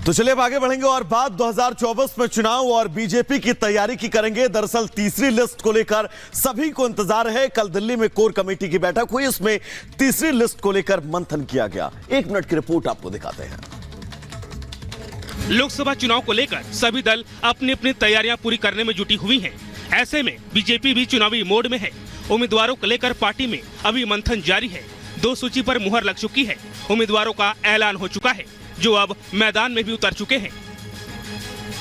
तो चलिए अब आगे बढ़ेंगे और बात 2024 में चुनाव और बीजेपी की तैयारी की करेंगे। दरअसल तीसरी लिस्ट को लेकर सभी को इंतजार है। कल दिल्ली में कोर कमेटी की बैठक हुई, इसमें तीसरी लिस्ट को लेकर मंथन किया गया। 1 मिनट की रिपोर्ट आपको दिखाते हैं। लोकसभा चुनाव को लेकर सभी दल अपनी अपनी तैयारियां पूरी करने में जुटी हुई हैं। ऐसे में बीजेपी भी चुनावी मोड में है। उम्मीदवारों को लेकर पार्टी में अभी मंथन जारी है। 2 सूची पर मुहर लग चुकी है। उम्मीदवारों का ऐलान हो चुका है जो अब मैदान में भी उतर चुके हैं।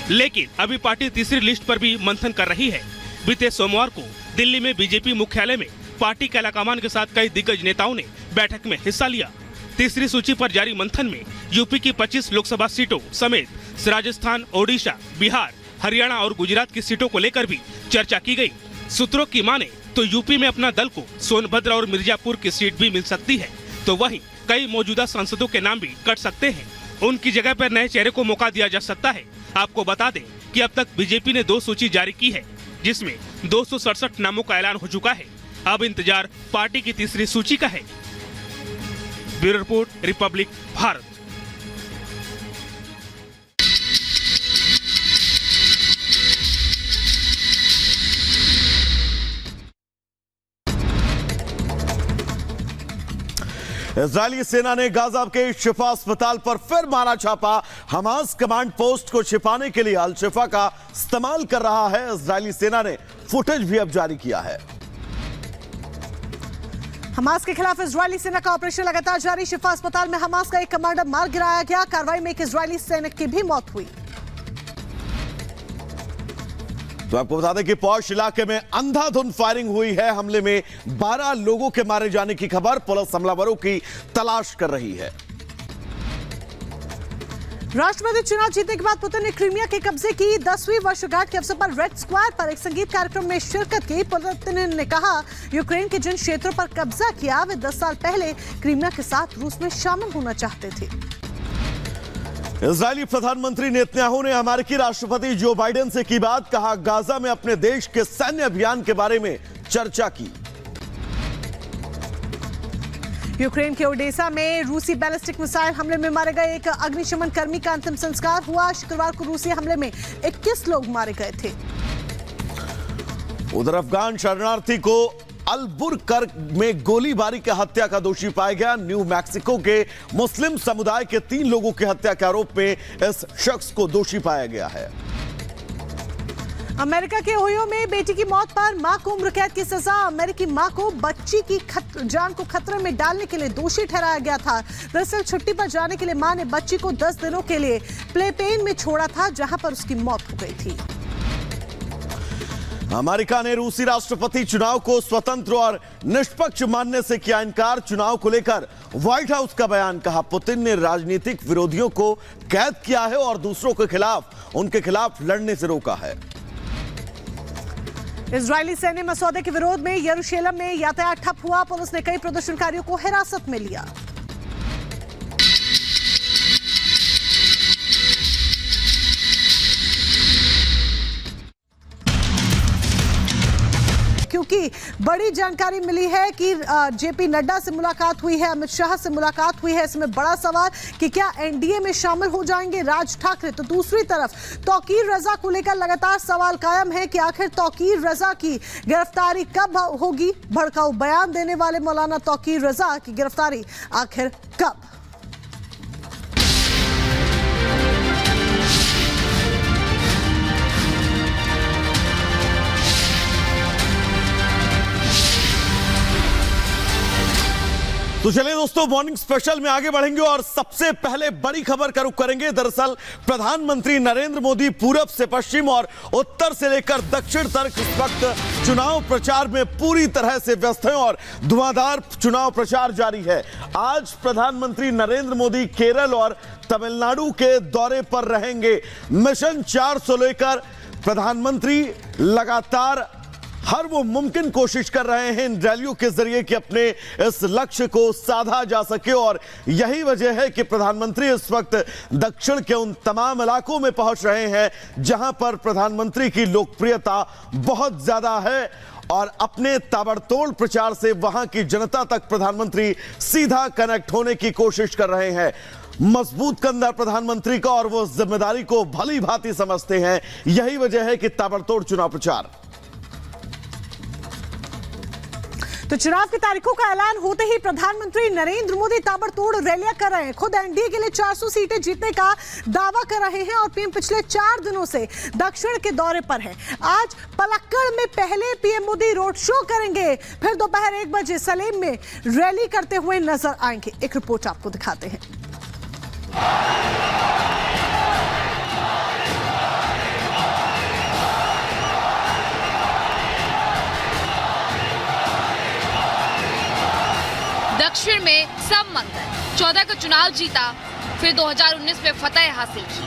लेकिन अभी पार्टी तीसरी लिस्ट पर भी मंथन कर रही है। बीते सोमवार को दिल्ली में बीजेपी मुख्यालय में पार्टी के आलाकमान के साथ कई दिग्गज नेताओं ने बैठक में हिस्सा लिया। तीसरी सूची पर जारी मंथन में यूपी की 25 लोकसभा सीटों समेत राजस्थान, ओडिशा, बिहार, हरियाणा और गुजरात की सीटों को लेकर भी चर्चा की गई। सूत्रों की माने तो यूपी में अपना दल को सोनभद्र और मिर्जापुर की सीट भी मिल सकती है, तो वहीं कई मौजूदा सांसदों के नाम भी कट सकते हैं। उनकी जगह पर नए चेहरे को मौका दिया जा सकता है। आपको बता दें कि अब तक बीजेपी ने 2 सूची जारी की है, जिसमें 267 नामों का ऐलान हो चुका है। अब इंतजार पार्टी की तीसरी सूची का है। Bureau report, Republic Bharat. Israeli सेना ने गाजा के शिफा अस्पताल पर फिर मारा छापा। हमास कमांड पोस्ट को छिपाने के लिए अल शिफा का इस्तेमाल कर रहा है। इजरायली सेना ने फुटेज भी अब जारी किया है। हमास के खिलाफ इजरायली सेना का ऑपरेशन लगातार जारी। शिफा अस्पताल में हमास का एक कमांडर मार गिराया गया। कार्रवाई में एक इजरायली सैनिक की भी मौत हुई। तो आपको बता दें कि पौष इलाके में अंधाधुंध फायरिंग हुई है। हमले में 12 लोगों के मारे जाने की खबर। पुलिस हमलावरों की तलाश कर रही है। राष्ट्रपति चुनाव जीतने के बाद पुतिन ने क्रीमिया के कब्जे की 10वीं वर्षगांठ के अवसर पर रेड स्क्वायर पर एक संगीत कार्यक्रम में शिरकत की। पुतिन ने कहा, यूक्रेन के जिन क्षेत्रों पर कब्जा किया वे 10 साल पहले क्रीमिया के साथ रूस में शामिल होना चाहते थे। इजरायली प्रधानमंत्री नेतन्याहू ने अमेरिकी राष्ट्रपति जो बाइडेन से की बात। कहा, गाजा में अपने देश के सैन्य अभियान के बारे में चर्चा की। यूक्रेन के ओडेसा में रूसी बैलिस्टिक मिसाइल हमले में मारे गए एक अग्निशमन कर्मी का अंतिम संस्कार हुआ। शुक्रवार को रूसी हमले में 21 लोग मारे गए थे। उधर अफगान शरणार्थी को अलबुरकर्क में गोलीबारी की हत्या का दोषी पाया गया। न्यू मैक्सिको के मुस्लिम समुदाय के 3 लोगों की हत्या के आरोप में इस शख्स को दोषी पाया गया है। अमेरिका के ओहियो में बेटी की मौत पर मां को उम्र कैद की सजा। अमेरिकी मां को बच्ची की जान को खतरे में डालने के लिए दोषी ठहराया गया था। दरअसल छुट्टी पर जाने के लिए मां ने बच्ची को 10 दिनों के लिए प्लेपेन में छोड़ा था, जहां पर उसकी मौत हो गई थी। अमेरिका ने रूसी राष्ट्रपति चुनाव को स्वतंत्र और निष्पक्ष मानने से किया इनकार। चुनाव को लेकर व्हाइट हाउस का बयान। कहा, पुतिन ने राजनीतिक विरोधियों को कैद किया है और दूसरों के खिलाफ उनके खिलाफ लड़ने से रोका है। इजरायली सैन्य मसौदे के विरोध में यरूशलेम में यातायात ठप हुआ। पुलिस ने कई प्रदर्शनकारियों को हिरासत में लिया। क्योंकि बड़ी जानकारी मिली है कि जेपी नड्डा से मुलाकात हुई है, अमित शाह से मुलाकात हुई है। इसमें बड़ा सवाल कि क्या एनडीए में शामिल हो जाएंगे राज ठाकरे। तो दूसरी तरफ तौकीर रजा को लेकर लगातार सवाल कायम है कि आखिर तौकीर रजा की गिरफ्तारी कब होगी। भड़काऊ बयान देने वाले मौलाना तौकीर रजा की गिरफ्तारी आखिर कब। तो चलिए दोस्तों, मॉर्निंग स्पेशल में आगे बढ़ेंगे और सबसे पहले बड़ी खबर का रुख करेंगे। दरअसल प्रधानमंत्री नरेंद्र मोदी पूरब से पश्चिम और उत्तर से लेकर दक्षिण तक इस वक्त चुनाव प्रचार में पूरी तरह से व्यस्त हैं और धुआंधार चुनाव प्रचार जारी है। आज प्रधानमंत्री नरेंद्र मोदी केरल और तमिलनाडु के दौरे पर रहेंगे। मिशन 400 लेकर प्रधानमंत्री लगातार हर वो मुमकिन कोशिश कर रहे हैं इन रैलियों के जरिए कि अपने इस लक्ष्य को साधा जा सके। और यही वजह है कि प्रधानमंत्री इस वक्त दक्षिण के उन तमाम इलाकों में पहुंच रहे हैं जहां पर प्रधानमंत्री की लोकप्रियता बहुत ज्यादा है और अपने ताबड़तोड़ प्रचार से वहां की जनता तक प्रधानमंत्री सीधा कनेक्ट होने की कोशिश कर रहे हैं। मजबूत कंधा प्रधानमंत्री का और वो जिम्मेदारी को भली भांति समझते हैं। यही वजह है कि ताबड़तोड़ चुनाव प्रचार। तो चुनाव की तारीखों का ऐलान होते ही प्रधानमंत्री नरेंद्र मोदी ताबड़तोड़ रैलियां कर रहे हैं। खुद एनडीए के लिए 400 सीटें जीतने का दावा कर रहे हैं और पीएम पिछले 4 दिनों से दक्षिण के दौरे पर हैं। आज पलक्कड़ में पहले पीएम मोदी रोड शो करेंगे, फिर दोपहर 1 बजे सलेम में रैली करते हुए नजर आएंगे। एक रिपोर्ट आपको दिखाते हैं। दक्षिण में सब मंगल। 14 का चुनाव जीता, फिर 2019 में फतह हासिल की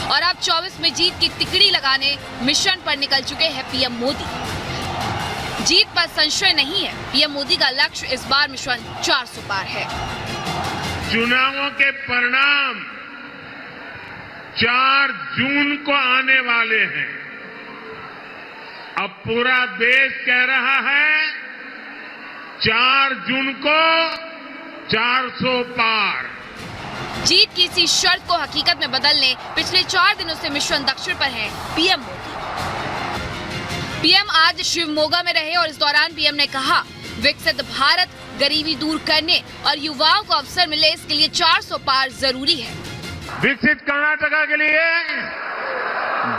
और अब 24 में जीत की तिकड़ी लगाने मिशन पर निकल चुके हैं पीएम मोदी। जीत पर संशय नहीं है। पीएम मोदी का लक्ष्य इस बार मिशन 400 पार है। चुनावों के परिणाम 4 जून को आने वाले हैं। अब पूरा देश कह रहा है 4 जून को 400 पार। जीत की इसी शर्त को हकीकत में बदलने पिछले 4 दिनों से मिशन दक्षिण पर हैं पीएम मोदी। पीएम आज शिवमोगा में रहे और इस दौरान पीएम ने कहा, विकसित भारत, गरीबी दूर करने और युवाओं को अवसर मिले, इसके लिए 400 पार जरूरी है। विकसित कर्नाटका के लिए,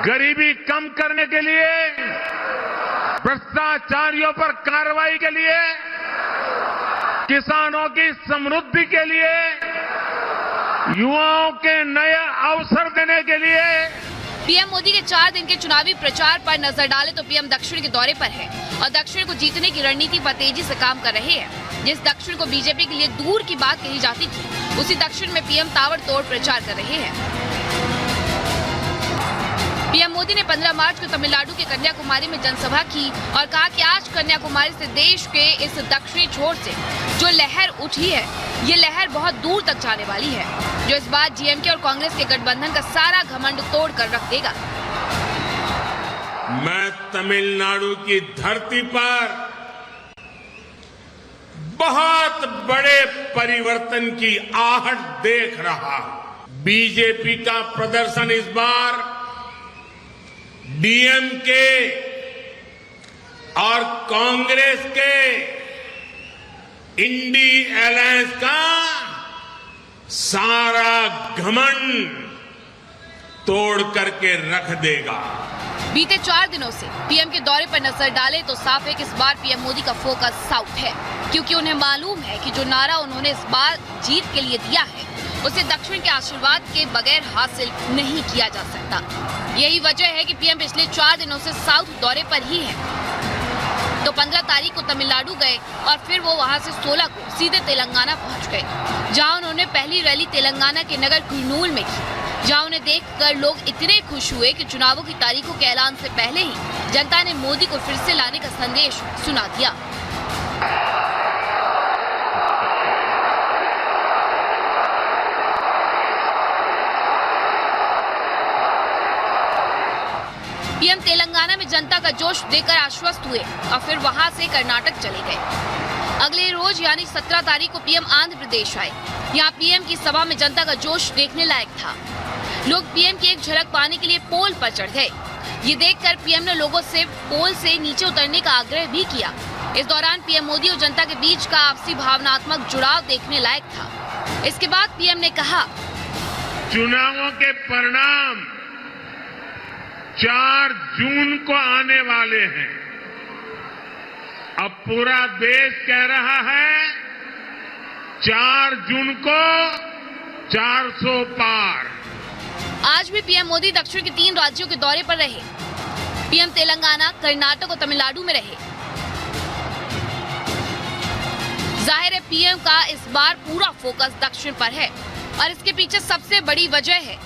गरीबी कम करने के लिए, भ्रष्टाचारियों पर कार्रवाई के लिए, किसानों की समृद्धि के लिए, युवाओं के नए अवसर देने के लिए। पीएम मोदी के 4 दिन के चुनावी प्रचार पर नजर डालें तो पीएम दक्षिण के दौरे पर है और दक्षिण को जीतने की रणनीति पर तेजी से काम कर रहे हैं। जिस दक्षिण को बीजेपी के लिए दूर की बात कही जाती थी, उसी दक्षिण में पीएम ताबड़तोड़ प्रचार कर रहे हैं। पीएम मोदी ने 15 मार्च को तमिलनाडु के कन्याकुमारी में जनसभा की और कहा कि आज कन्याकुमारी से देश के इस दक्षिणी छोर से जो लहर उठी है, ये लहर बहुत दूर तक जाने वाली है, जो इस बार डीएमके और कांग्रेस के गठबंधन का सारा घमंड तोड़ कर रख देगा। मैं तमिलनाडु की धरती पर बहुत बड़े परिवर्तन की आहट देख रहा हूं। बीजेपी का प्रदर्शन इस बार डीएमके और कांग्रेस के इंडी अलायंस का सारा घमंड तोड़ करके रख देगा। बीते 4 दिनों से पीएम के दौरे पर नजर डालें तो साफ है कि इस बार पीएम मोदी का फोकस साउथ है, क्योंकि उन्हें मालूम है कि जो नारा उन्होंने इस बार जीत के लिए दिया है, उसे दक्षिण के आशीर्वाद के बगैर हासिल नहीं किया जा सकता। यही वजह है कि पीएम पिछले 4 दिनों से साउथ दौरे पर ही है। तो 15 तारीख को तमिलनाडु गए और फिर वो वहां से 16 को सीधे तेलंगाना पहुंच गए, जहां उन्होंने पहली रैली तेलंगाना के नगर कुर्नूल में की, जहां उन्हें देखकर लोग इतने खुश हुए कि चुनावों की तारीखों के ऐलान से पहले ही जनता ने मोदी को फिर से लाने का संदेश सुना दिया। पीएम तेलंगाना में जनता का जोश देखकर आश्वस्त हुए और फिर वहां से कर्नाटक चले गए। अगले रोज यानी 17 तारीख को पीएम आंध्र प्रदेश आए। यहाँ पीएम की सभा में जनता का जोश देखने लायक था। लोग पीएम की एक झलक पाने के लिए पोल पर चढ़ गए। ये देखकर पीएम ने लोगों से पोल से नीचे उतरने का आग्रह भी किया। इस दौरान पीएम मोदी और जनता के बीच का आपसी भावनात्मक जुड़ाव देखने लायक था। इसके बाद पीएम ने कहा, चुनावों के परिणाम 4 जून को आने वाले हैं। अब पूरा देश कह रहा है 4 जून को 400 पार। आज भी पीएम मोदी दक्षिण के 3 राज्यों के दौरे पर रहे। पीएम तेलंगाना, कर्नाटक और तमिलनाडु में रहे। जाहिर है पीएम का इस बार पूरा फोकस दक्षिण पर है और इसके पीछे सबसे बड़ी वजह है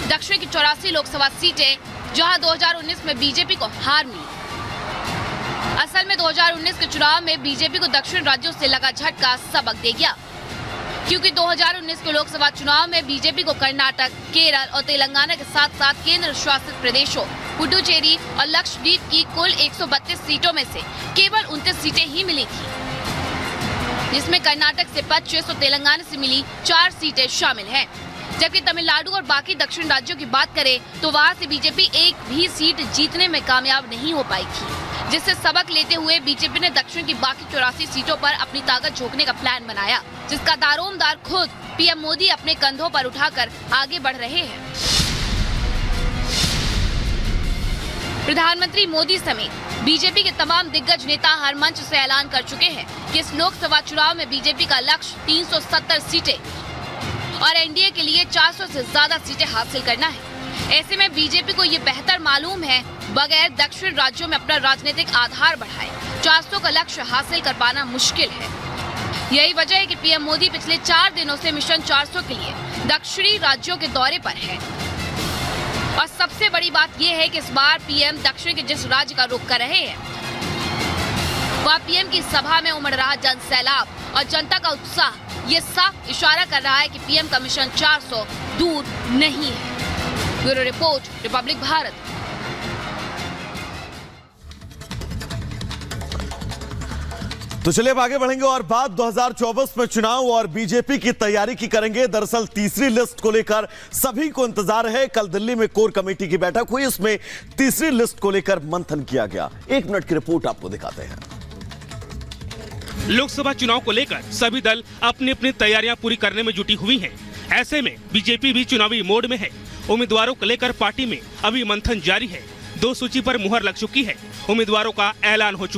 दक्षिण की 84 लोकसभा सीटें, जहां 2019 में बीजेपी को हार मिली। असल में 2019 के चुनाव में बीजेपी को दक्षिण राज्यों से लगा झटका सबक दे गया, क्योंकि 2019 के लोकसभा चुनाव में बीजेपी को कर्नाटक, केरल और तेलंगाना के साथ साथ केंद्र शासित प्रदेशों पुडुचेरी और लक्षद्वीप की कुल 132 सीटों में से केवल 29 सीटें ही मिली थी। जिसमें कर्नाटक से 25 और तेलंगाना से मिली 4 सीटें शामिल हैं। जबकि तमिलनाडु और बाकी दक्षिण राज्यों की बात करें तो वहां से बीजेपी एक भी सीट जीतने में कामयाब नहीं हो पाई थी, जिससे सबक लेते हुए बीजेपी ने दक्षिण की बाकी 84 सीटों पर अपनी ताकत झोंकने का प्लान बनाया, जिसका दारोमदार खुद पीएम मोदी अपने कंधों पर उठाकर आगे बढ़ रहे हैं। प्रधानमंत्री मोदी समेत बीजेपी के तमाम दिग्गज नेता हर मंच से ऐलान कर चुके हैं कि इस लोकसभा चुनाव में बीजेपी का लक्ष्य 370 सीटें और एनडीए के लिए 400 से ज्यादा सीटें हासिल करना है। ऐसे में बीजेपी को ये बेहतर मालूम है बगैर दक्षिण राज्यों में अपना राजनीतिक आधार बढ़ाए 400 का लक्ष्य हासिल कर पाना मुश्किल है। यही वजह है कि पीएम मोदी पिछले 4 दिनों से मिशन 400 के लिए दक्षिणी राज्यों के दौरे पर है। और सबसे बड़ी बात यह है कि इस बार पीएम दक्षिण के जिस राज्य का रुख कर रहे हैं वहाँ पीएम की सभा में उमड़ रहा जन सैलाब और जनता का उत्साह ये साफ इशारा कर रहा है कि पीएम का मिशन 400 दूर नहीं है। Bureau report, Republic Bharat. तो चलिए अब आगे बढ़ेंगे और बात 2024 में चुनाव और बीजेपी की तैयारी की करेंगे। दरअसल तीसरी लिस्ट को लेकर सभी को इंतजार है। कल दिल्ली में कोर कमेटी की बैठक हुई, इसमें तीसरी लिस्ट को लेकर मंथन किया गया। 1 मिनट की रिपोर्ट आपको दिखाते हैं। लोकसभा चुनाव को लेकर सभी दल अपनी अपनी तैयारियां पूरी करने में जुटी हुई हैं। ऐसे में बीजेपी भी चुनावी मोड में है। उम्मीदवारों को लेकर पार्टी में अभी मंथन जारी है। 2 सूची पर मुहर लग चुकी है। उम्मीदवारों का ऐलान हो चुका है।